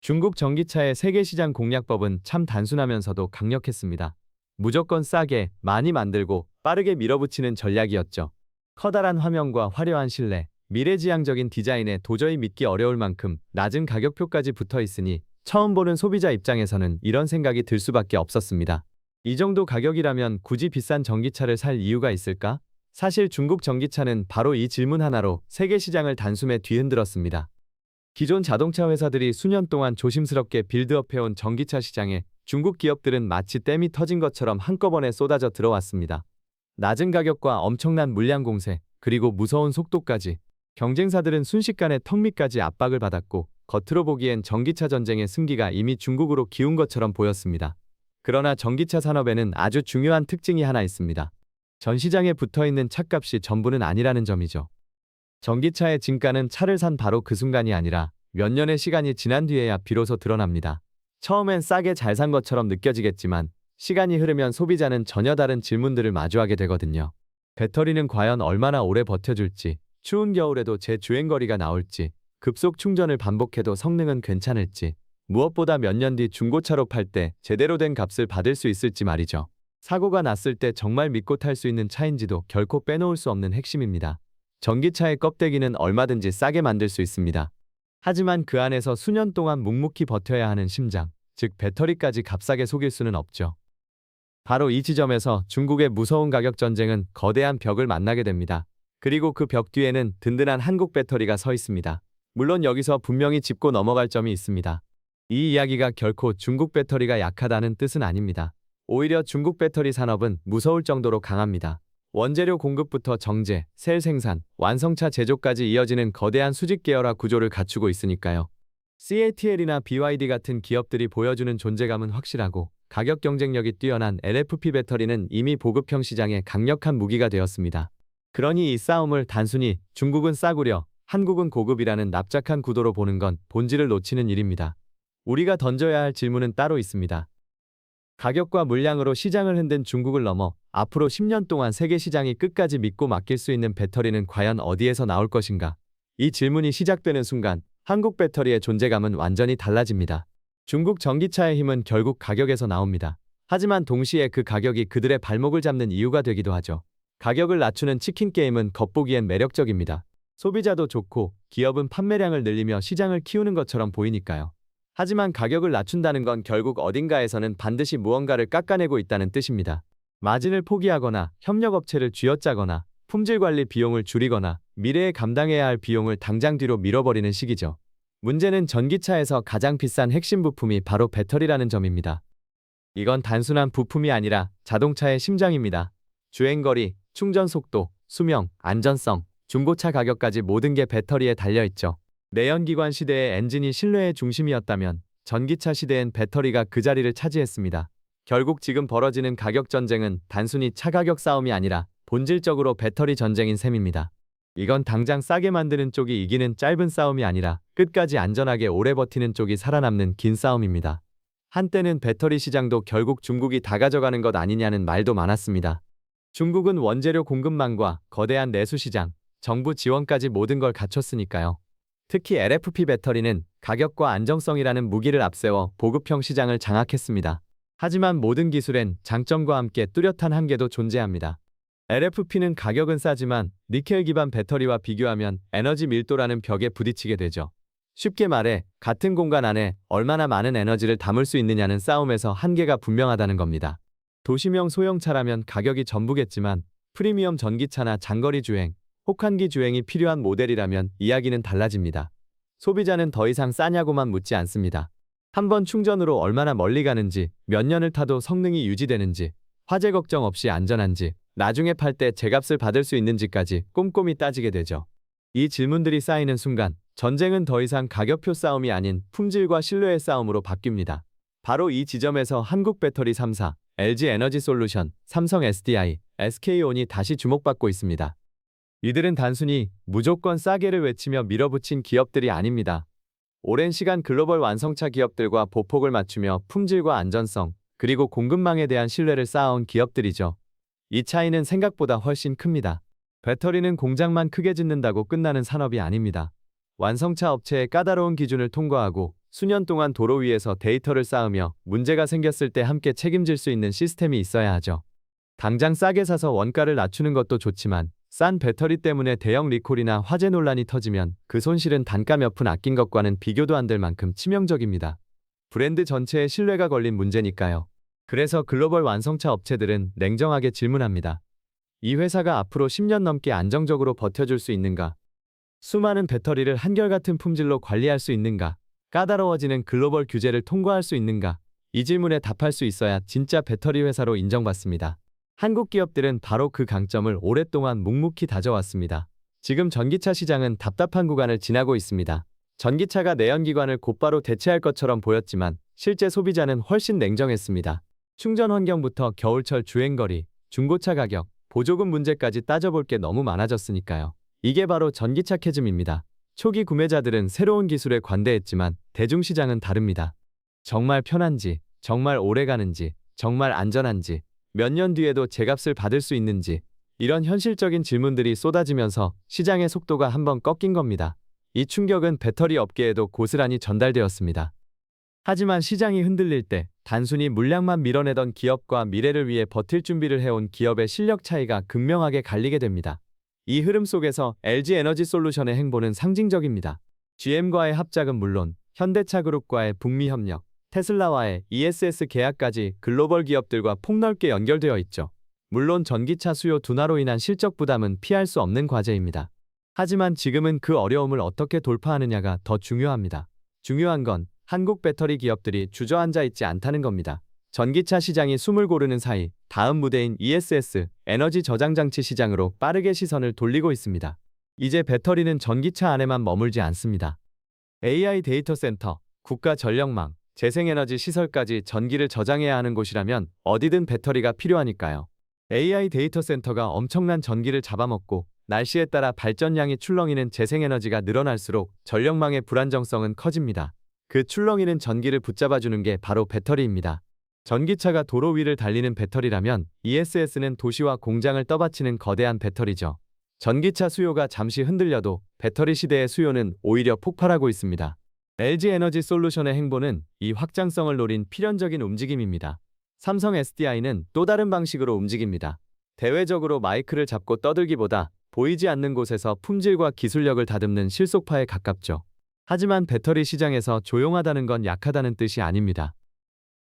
중국 전기차의 세계 시장 공략법은 참 단순하면서도 강력했습니다. 무조건 싸게, 많이 만들고 빠르게 밀어붙이는 전략이었죠. 커다란 화면과 화려한 실내, 미래지향적인 디자인에 도저히 믿기 어려울 만큼 낮은 가격표까지 붙어 있으니 처음 보는 소비자 입장에서는 이런 생각이 들 수밖에 없었습니다. 이 정도 가격이라면 굳이 비싼 전기차를 살 이유가 있을까? 사실 중국 전기차는 바로 이 질문 하나로 세계 시장을 단숨에 뒤흔들었습니다. 기존 자동차 회사들이 수년 동안 조심스럽게 빌드업해온 전기차 시장에 중국 기업들은 마치 댐이 터진 것처럼 한꺼번에 쏟아져 들어왔습니다. 낮은 가격과 엄청난 물량 공세, 그리고 무서운 속도까지 경쟁사들은 순식간에 턱 밑까지 압박을 받았고 겉으로 보기엔 전기차 전쟁의 승기가 이미 중국으로 기운 것처럼 보였습니다. 그러나 전기차 산업에는 아주 중요한 특징이 하나 있습니다. 전 시장에 붙어있는 차값이 전부는 아니라는 점이죠. 전기차의 진가는 차를 산 바로 그 순간이 아니라 몇 년의 시간이 지난 뒤에야 비로소 드러납니다. 처음엔 싸게 잘 산 것처럼 느껴지겠지만 시간이 흐르면 소비자는 전혀 다른 질문들을 마주하게 되거든요. 배터리는 과연 얼마나 오래 버텨줄지, 추운 겨울에도 제 주행거리가 나올지, 급속 충전을 반복해도 성능은 괜찮을지, 무엇보다 몇 년 뒤 중고차로 팔 때 제대로 된 값을 받을 수 있을지 말이죠. 사고가 났을 때 정말 믿고 탈 수 있는 차인지도 결코 빼놓을 수 없는 핵심입니다. 전기차의 껍데기는 얼마든지 싸게 만들 수 있습니다. 하지만 그 안에서 수년 동안 묵묵히 버텨야 하는 심장, 즉 배터리까지 값싸게 속일 수는 없죠. 바로 이 지점에서 중국의 무서운 가격 전쟁은 거대한 벽을 만나게 됩니다. 그리고 그 벽 뒤에는 든든한 한국 배터리가 서 있습니다. 물론 여기서 분명히 짚고 넘어갈 점이 있습니다. 이 이야기가 결코 중국 배터리가 약하다는 뜻은 아닙니다. 오히려 중국 배터리 산업은 무서울 정도로 강합니다. 원재료 공급부터 정제, 셀 생산, 완성차 제조까지 이어지는 거대한 수직 계열화 구조를 갖추고 있으니까요. CATL이나 BYD 같은 기업들이 보여주는 존재감은 확실하고 가격 경쟁력이 뛰어난 LFP 배터리는 이미 보급형 시장에 강력한 무기가 되었습니다. 그러니 이 싸움을 단순히 중국은 싸구려, 한국은 고급이라는 납작한 구도로 보는 건 본질을 놓치는 일입니다. 우리가 던져야 할 질문은 따로 있습니다. 가격과 물량으로 시장을 흔든 중국을 넘어 앞으로 10년 동안 세계 시장이 끝까지 믿고 맡길 수 있는 배터리는 과연 어디에서 나올 것인가? 이 질문이 시작되는 순간 한국 배터리의 존재감은 완전히 달라집니다. 중국 전기차의 힘은 결국 가격에서 나옵니다. 하지만 동시에 그 가격이 그들의 발목을 잡는 이유가 되기도 하죠. 가격을 낮추는 치킨 게임은 겉보기엔 매력적입니다. 소비자도 좋고 기업은 판매량을 늘리며 시장을 키우는 것처럼 보이니까요. 하지만 가격을 낮춘다는 건 결국 어딘가에서는 반드시 무언가를 깎아내고 있다는 뜻입니다. 마진을 포기하거나 협력업체를 쥐어짜거나 품질 관리 비용을 줄이거나 미래에 감당해야 할 비용을 당장 뒤로 밀어버리는 시기죠. 문제는 전기차에서 가장 비싼 핵심 부품이 바로 배터리라는 점입니다. 이건 단순한 부품이 아니라 자동차의 심장입니다. 주행거리, 충전 속도, 수명, 안전성, 중고차 가격까지 모든 게 배터리에 달려있죠. 내연기관 시대의 엔진이 신뢰의 중심이었다면 전기차 시대엔 배터리가 그 자리를 차지했습니다. 결국 지금 벌어지는 가격 전쟁은 단순히 차 가격 싸움이 아니라 본질적으로 배터리 전쟁인 셈입니다. 이건 당장 싸게 만드는 쪽이 이기는 짧은 싸움이 아니라 끝까지 안전하게 오래 버티는 쪽이 살아남는 긴 싸움입니다. 한때는 배터리 시장도 결국 중국이 다 가져가는 것 아니냐는 말도 많았습니다. 중국은 원재료 공급망과 거대한 내수 시장, 정부 지원까지 모든 걸 갖췄으니까요. 특히 LFP 배터리는 가격과 안정성이라는 무기를 앞세워 보급형 시장을 장악했습니다. 하지만 모든 기술엔 장점과 함께 뚜렷한 한계도 존재합니다. LFP는 가격은 싸지만 니켈 기반 배터리와 비교하면 에너지 밀도라는 벽에 부딪히게 되죠. 쉽게 말해 같은 공간 안에 얼마나 많은 에너지를 담을 수 있느냐는 싸움에서 한계가 분명하다는 겁니다. 도시명 소형차라면 가격이 전부겠지만 프리미엄 전기차나 장거리 주행, 혹한기 주행이 필요한 모델이라면 이야기는 달라집니다. 소비자는 더 이상 싸냐고만 묻지 않습니다. 한 번 충전으로 얼마나 멀리 가는지, 몇 년을 타도 성능이 유지되는지, 화재 걱정 없이 안전한지, 나중에 팔 때 제값을 받을 수 있는지까지 꼼꼼히 따지게 되죠. 이 질문들이 쌓이는 순간 전쟁은 더 이상 가격표 싸움이 아닌 품질과 신뢰의 싸움으로 바뀝니다. 바로 이 지점에서 한국 배터리 3사, LG 에너지 솔루션, 삼성 SDI, SK온이 다시 주목받고 있습니다. 이들은 단순히 무조건 싸게를 외치며 밀어붙인 기업들이 아닙니다. 오랜 시간 글로벌 완성차 기업들과 보폭을 맞추며 품질과 안전성, 그리고 공급망에 대한 신뢰를 쌓아온 기업들이죠. 이 차이는 생각보다 훨씬 큽니다. 배터리는 공장만 크게 짓는다고 끝나는 산업이 아닙니다. 완성차 업체의 까다로운 기준을 통과하고 수년 동안 도로 위에서 데이터를 쌓으며 문제가 생겼을 때 함께 책임질 수 있는 시스템이 있어야 하죠. 당장 싸게 사서 원가를 낮추는 것도 좋지만 싼 배터리 때문에 대형 리콜이나 화재 논란이 터지면 그 손실은 단가 몇 푼 아낀 것과는 비교도 안 될 만큼 치명적입니다. 브랜드 전체에 신뢰가 걸린 문제니까요. 그래서 글로벌 완성차 업체들은 냉정하게 질문합니다. 이 회사가 앞으로 10년 넘게 안정적으로 버텨줄 수 있는가? 수많은 배터리를 한결같은 품질로 관리할 수 있는가? 까다로워지는 글로벌 규제를 통과할 수 있는가? 이 질문에 답할 수 있어야 진짜 배터리 회사로 인정받습니다. 한국 기업들은 바로 그 강점을 오랫동안 묵묵히 다져왔습니다. 지금 전기차 시장은 답답한 구간을 지나고 있습니다. 전기차가 내연기관을 곧바로 대체할 것처럼 보였지만 실제 소비자는 훨씬 냉정했습니다. 충전 환경부터 겨울철 주행거리, 중고차 가격, 보조금 문제까지 따져볼 게 너무 많아졌으니까요. 이게 바로 전기차 캐즘입니다. 초기 구매자들은 새로운 기술에 관대했지만 대중시장은 다릅니다. 정말 편한지, 정말 오래가는지, 정말 안전한지, 몇 년 뒤에도 제값을 받을 수 있는지 이런 현실적인 질문들이 쏟아지면서 시장의 속도가 한번 꺾인 겁니다. 이 충격은 배터리 업계에도 고스란히 전달되었습니다. 하지만 시장이 흔들릴 때 단순히 물량만 밀어내던 기업과 미래를 위해 버틸 준비를 해온 기업의 실력 차이가 극명하게 갈리게 됩니다. 이 흐름 속에서 LG 에너지 솔루션의 행보는 상징적입니다. GM과의 합작은 물론 현대차 그룹과의 북미 협력, 테슬라와의 ESS 계약까지 글로벌 기업들과 폭넓게 연결되어 있죠. 물론 전기차 수요 둔화로 인한 실적 부담은 피할 수 없는 과제입니다. 하지만 지금은 그 어려움을 어떻게 돌파하느냐가 더 중요합니다. 중요한 건 한국 배터리 기업들이 주저앉아 있지 않다는 겁니다. 전기차 시장이 숨을 고르는 사이 다음 무대인 ESS, 에너지 저장 장치 시장으로 빠르게 시선을 돌리고 있습니다. 이제 배터리는 전기차 안에만 머물지 않습니다. AI 데이터 센터, 국가 전력망, 재생에너지 시설까지 전기를 저장해야 하는 곳이라면 어디든 배터리가 필요하니까요. AI 데이터 센터가 엄청난 전기를 잡아먹고 날씨에 따라 발전량이 출렁이는 재생에너지가 늘어날수록 전력망의 불안정성은 커집니다. 그 출렁이는 전기를 붙잡아주는 게 바로 배터리입니다. 전기차가 도로 위를 달리는 배터리라면 ESS는 도시와 공장을 떠받치는 거대한 배터리죠. 전기차 수요가 잠시 흔들려도 배터리 시대의 수요는 오히려 폭발하고 있습니다. LG 에너지 솔루션의 행보는 이 확장성을 노린 필연적인 움직임입니다. 삼성 SDI는 또 다른 방식으로 움직입니다. 대외적으로 마이크를 잡고 떠들기보다 보이지 않는 곳에서 품질과 기술력을 다듬는 실속파에 가깝죠. 하지만 배터리 시장에서 조용하다는 건 약하다는 뜻이 아닙니다.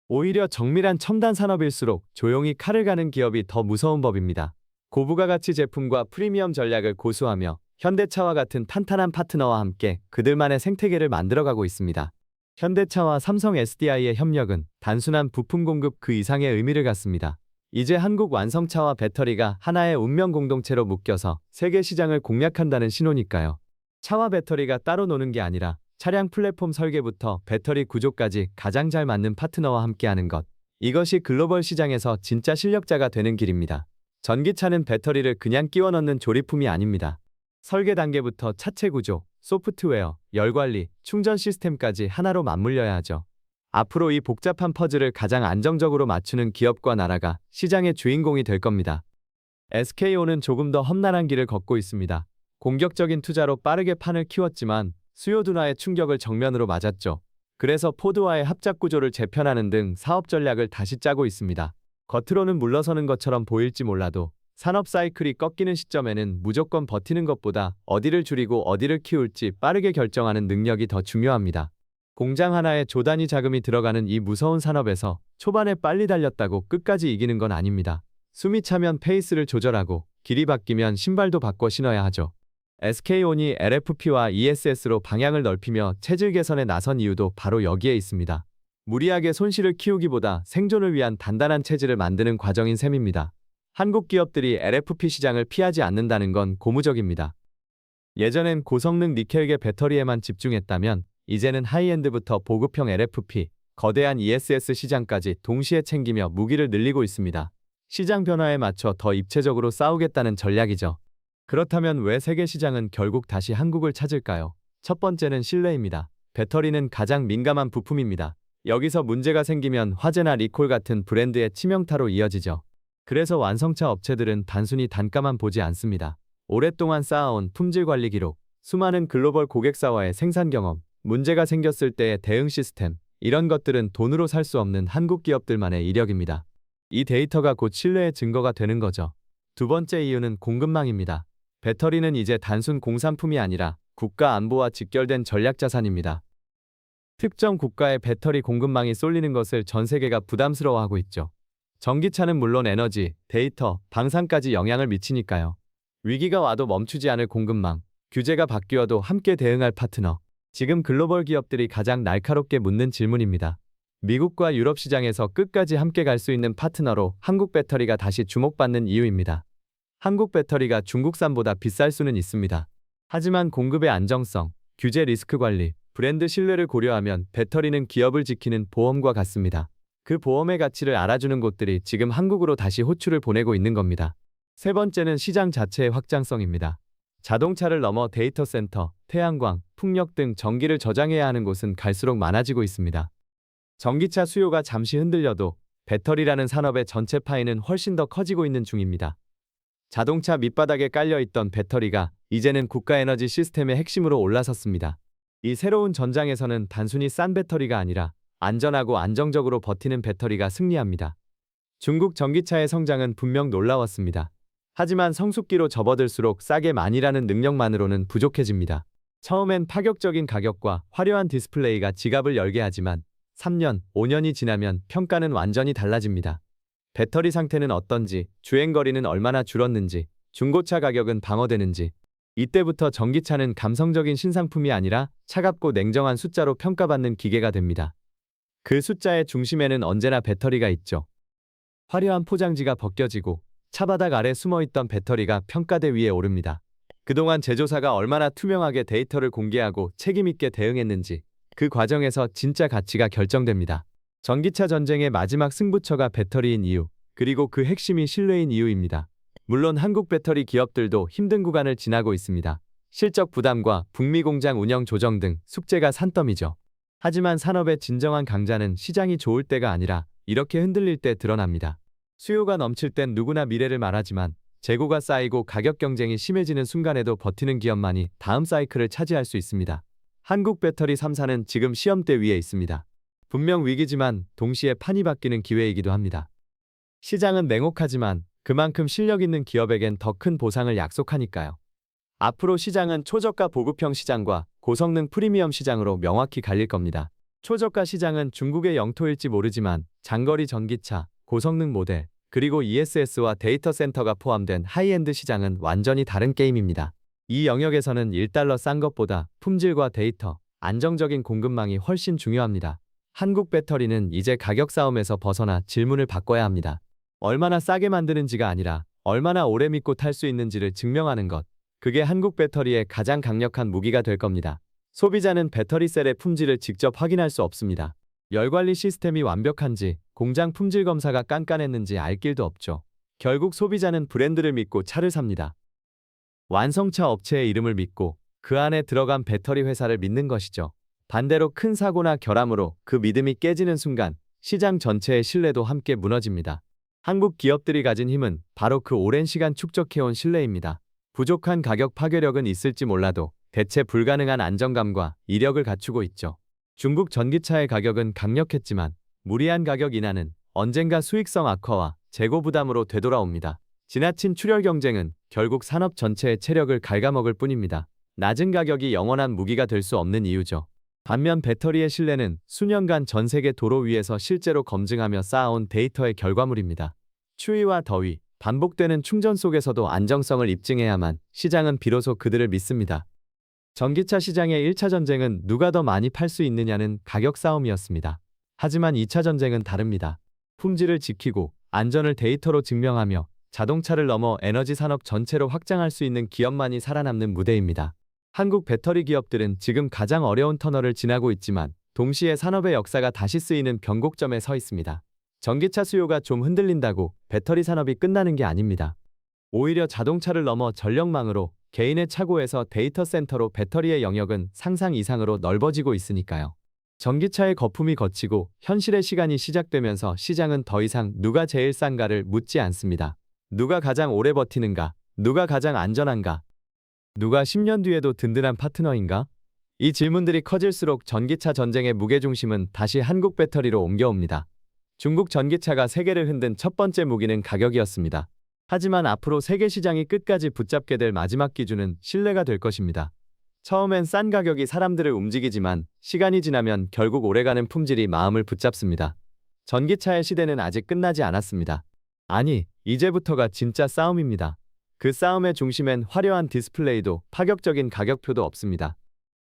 오히려 정밀한 첨단 산업일수록 조용히 칼을 가는 기업이 더 무서운 법입니다. 고부가 가치 제품과 프리미엄 전략을 고수하며 현대차와 같은 탄탄한 파트너와 함께 그들만의 생태계를 만들어가고 있습니다. 현대차와 삼성 SDI의 협력은 단순한 부품 공급 그 이상의 의미를 갖습니다. 이제 한국 완성차와 배터리가 하나의 운명 공동체로 묶여서 세계 시장을 공략한다는 신호니까요. 차와 배터리가 따로 노는 게 아니라 차량 플랫폼 설계부터 배터리 구조까지 가장 잘 맞는 파트너와 함께하는 것. 이것이 글로벌 시장에서 진짜 실력자가 되는 길입니다. 전기차는 배터리를 그냥 끼워 넣는 조립품이 아닙니다. 설계 단계부터 차체 구조, 소프트웨어, 열관리, 충전 시스템까지 하나로 맞물려야 하죠. 앞으로 이 복잡한 퍼즐을 가장 안정적으로 맞추는 기업과 나라가 시장의 주인공이 될 겁니다. SK온은 조금 더 험난한 길을 걷고 있습니다. 공격적인 투자로 빠르게 판을 키웠지만 수요 둔화의 충격을 정면으로 맞았죠. 그래서 포드와의 합작 구조를 재편하는 등 사업 전략을 다시 짜고 있습니다. 겉으로는 물러서는 것처럼 보일지 몰라도 산업 사이클이 꺾이는 시점에는 무조건 버티는 것보다 어디를 줄이고 어디를 키울지 빠르게 결정하는 능력이 더 중요합니다. 공장 하나에 조 단위 자금이 들어가는 이 무서운 산업에서 초반에 빨리 달렸다고 끝까지 이기는 건 아닙니다. 숨이 차면 페이스를 조절하고 길이 바뀌면 신발도 바꿔 신어야 하죠. SK온이 LFP와 ESS로 방향을 넓히며 체질 개선에 나선 이유도 바로 여기에 있습니다. 무리하게 손실을 키우기보다 생존을 위한 단단한 체질을 만드는 과정인 셈입니다. 한국 기업들이 LFP 시장을 피하지 않는다는 건 고무적입니다. 예전엔 고성능 니켈계 배터리에만 집중했다면 이제는 하이엔드부터 보급형 LFP, 거대한 ESS 시장까지 동시에 챙기며 무기를 늘리고 있습니다. 시장 변화에 맞춰 더 입체적으로 싸우겠다는 전략이죠. 그렇다면 왜 세계 시장은 결국 다시 한국을 찾을까요? 첫 번째는 신뢰입니다. 배터리는 가장 민감한 부품입니다. 여기서 문제가 생기면 화재나 리콜 같은 브랜드의 치명타로 이어지죠. 그래서 완성차 업체들은 단순히 단가만 보지 않습니다. 오랫동안 쌓아온 품질 관리 기록, 수많은 글로벌 고객사와의 생산 경험, 문제가 생겼을 때의 대응 시스템, 이런 것들은 돈으로 살 수 없는 한국 기업들만의 이력입니다. 이 데이터가 곧 신뢰의 증거가 되는 거죠. 두 번째 이유는 공급망입니다. 배터리는 이제 단순 공산품이 아니라 국가 안보와 직결된 전략 자산입니다. 특정 국가의 배터리 공급망이 쏠리는 것을 전 세계가 부담스러워하고 있죠. 전기차는 물론 에너지, 데이터, 방산까지 영향을 미치니까요. 위기가 와도 멈추지 않을 공급망, 규제가 바뀌어도 함께 대응할 파트너. 지금 글로벌 기업들이 가장 날카롭게 묻는 질문입니다. 미국과 유럽 시장에서 끝까지 함께 갈 수 있는 파트너로 한국 배터리가 다시 주목받는 이유입니다. 한국 배터리가 중국산보다 비쌀 수는 있습니다. 하지만 공급의 안정성, 규제 리스크 관리, 브랜드 신뢰를 고려하면 배터리는 기업을 지키는 보험과 같습니다. 그 보험의 가치를 알아주는 곳들이 지금 한국으로 다시 호출을 보내고 있는 겁니다. 세 번째는 시장 자체의 확장성입니다. 자동차를 넘어 데이터 센터, 태양광, 풍력 등 전기를 저장해야 하는 곳은 갈수록 많아지고 있습니다. 전기차 수요가 잠시 흔들려도 배터리라는 산업의 전체 파이는 훨씬 더 커지고 있는 중입니다. 자동차 밑바닥에 깔려있던 배터리가 이제는 국가 에너지 시스템의 핵심으로 올라섰습니다. 이 새로운 전장에서는 단순히 싼 배터리가 아니라 안전하고 안정적으로 버티는 배터리가 승리합니다. 중국 전기차의 성장은 분명 놀라웠습니다. 하지만 성숙기로 접어들수록 싸게 많이라는 능력만으로는 부족해집니다. 처음엔 파격적인 가격과 화려한 디스플레이가 지갑을 열게 하지만 3년, 5년이 지나면 평가는 완전히 달라집니다. 배터리 상태는 어떤지, 주행거리는 얼마나 줄었는지, 중고차 가격은 방어되는지. 이때부터 전기차는 감성적인 신상품이 아니라 차갑고 냉정한 숫자로 평가받는 기계가 됩니다. 그 숫자의 중심에는 언제나 배터리가 있죠. 화려한 포장지가 벗겨지고 차바닥 아래 숨어있던 배터리가 평가대 위에 오릅니다. 그동안 제조사가 얼마나 투명하게 데이터를 공개하고 책임있게 대응했는지 그 과정에서 진짜 가치가 결정됩니다. 전기차 전쟁의 마지막 승부처가 배터리인 이유, 그리고 그 핵심이 신뢰인 이유입니다. 물론 한국 배터리 기업들도 힘든 구간을 지나고 있습니다. 실적 부담과 북미 공장 운영 조정 등 숙제가 산더미죠. 하지만 산업의 진정한 강자는 시장이 좋을 때가 아니라 이렇게 흔들릴 때 드러납니다. 수요가 넘칠 땐 누구나 미래를 말하지만 재고가 쌓이고 가격 경쟁이 심해지는 순간에도 버티는 기업만이 다음 사이클을 차지할 수 있습니다. 한국 배터리 3사는 지금 시험대 위에 있습니다. 분명 위기지만 동시에 판이 바뀌는 기회이기도 합니다. 시장은 냉혹하지만 그만큼 실력 있는 기업에겐 더 큰 보상을 약속하니까요. 앞으로 시장은 초저가 보급형 시장과 고성능 프리미엄 시장으로 명확히 갈릴 겁니다. 초저가 시장은 중국의 영토일지 모르지만 장거리 전기차, 고성능 모델, 그리고 ESS와 데이터 센터가 포함된 하이엔드 시장은 완전히 다른 게임입니다. 이 영역에서는 1달러 싼 것보다 품질과 데이터, 안정적인 공급망이 훨씬 중요합니다. 한국 배터리는 이제 가격 싸움에서 벗어나 질문을 바꿔야 합니다. 얼마나 싸게 만드는지가 아니라 얼마나 오래 믿고 탈 수 있는지를 증명하는 것. 그게 한국 배터리의 가장 강력한 무기가 될 겁니다. 소비자는 배터리 셀의 품질을 직접 확인할 수 없습니다. 열 관리 시스템이 완벽한지, 공장 품질 검사가 깐깐했는지 알 길도 없죠. 결국 소비자는 브랜드를 믿고 차를 삽니다. 완성차 업체의 이름을 믿고 그 안에 들어간 배터리 회사를 믿는 것이죠. 반대로 큰 사고나 결함으로 그 믿음이 깨지는 순간 시장 전체의 신뢰도 함께 무너집니다. 한국 기업들이 가진 힘은 바로 그 오랜 시간 축적해온 신뢰입니다. 부족한 가격 파괴력은 있을지 몰라도 대체 불가능한 안정감과 이력을 갖추고 있죠. 중국 전기차의 가격은 강력했지만 무리한 가격 인하는 언젠가 수익성 악화와 재고 부담으로 되돌아옵니다. 지나친 출혈 경쟁은 결국 산업 전체의 체력을 갉아먹을 뿐입니다. 낮은 가격이 영원한 무기가 될 수 없는 이유죠. 반면 배터리의 신뢰는 수년간 전 세계 도로 위에서 실제로 검증하며 쌓아온 데이터의 결과물입니다. 추위와 더위, 반복되는 충전 속에서도 안정성을 입증해야만 시장은 비로소 그들을 믿습니다. 전기차 시장의 1차 전쟁은 누가 더 많이 팔 수 있느냐는 가격 싸움이었습니다. 하지만 2차 전쟁은 다릅니다. 품질을 지키고 안전을 데이터로 증명하며 자동차를 넘어 에너지 산업 전체로 확장할 수 있는 기업만이 살아남는 무대입니다. 한국 배터리 기업들은 지금 가장 어려운 터널을 지나고 있지만 동시에 산업의 역사가 다시 쓰이는 변곡점에 서 있습니다. 전기차 수요가 좀 흔들린다고 배터리 산업이 끝나는 게 아닙니다. 오히려 자동차를 넘어 전력망으로 개인의 차고에서 데이터 센터로 배터리의 영역은 상상 이상으로 넓어지고 있으니까요. 전기차의 거품이 걷히고 현실의 시간이 시작되면서 시장은 더 이상 누가 제일 싼가를 묻지 않습니다. 누가 가장 오래 버티는가? 누가 가장 안전한가? 누가 10년 뒤에도 든든한 파트너인가? 이 질문들이 커질수록 전기차 전쟁의 무게중심은 다시 한국 배터리로 옮겨옵니다. 중국 전기차가 세계를 흔든 첫 번째 무기는 가격이었습니다. 하지만 앞으로 세계 시장이 끝까지 붙잡게 될 마지막 기준은 신뢰가 될 것입니다. 처음엔 싼 가격이 사람들을 움직이지만 시간이 지나면 결국 오래가는 품질이 마음을 붙잡습니다. 전기차의 시대는 아직 끝나지 않았습니다. 아니, 이제부터가 진짜 싸움입니다. 그 싸움의 중심엔 화려한 디스플레이도 파격적인 가격표도 없습니다.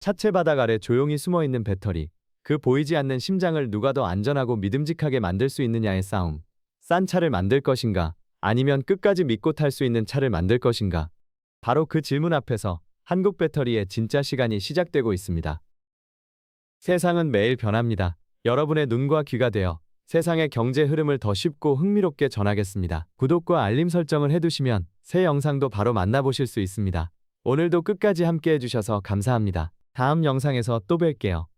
차체 바닥 아래 조용히 숨어있는 배터리, 그 보이지 않는 심장을 누가 더 안전하고 믿음직하게 만들 수 있느냐의 싸움. 싼 차를 만들 것인가, 아니면 끝까지 믿고 탈 수 있는 차를 만들 것인가. 바로 그 질문 앞에서 한국 배터리의 진짜 시간이 시작되고 있습니다. 세상은 매일 변합니다. 여러분의 눈과 귀가 되어 세상의 경제 흐름을 더 쉽고 흥미롭게 전하겠습니다. 구독과 알림 설정을 해두시면 새 영상도 바로 만나보실 수 있습니다. 오늘도 끝까지 함께 해주셔서 감사합니다. 다음 영상에서 또 뵐게요.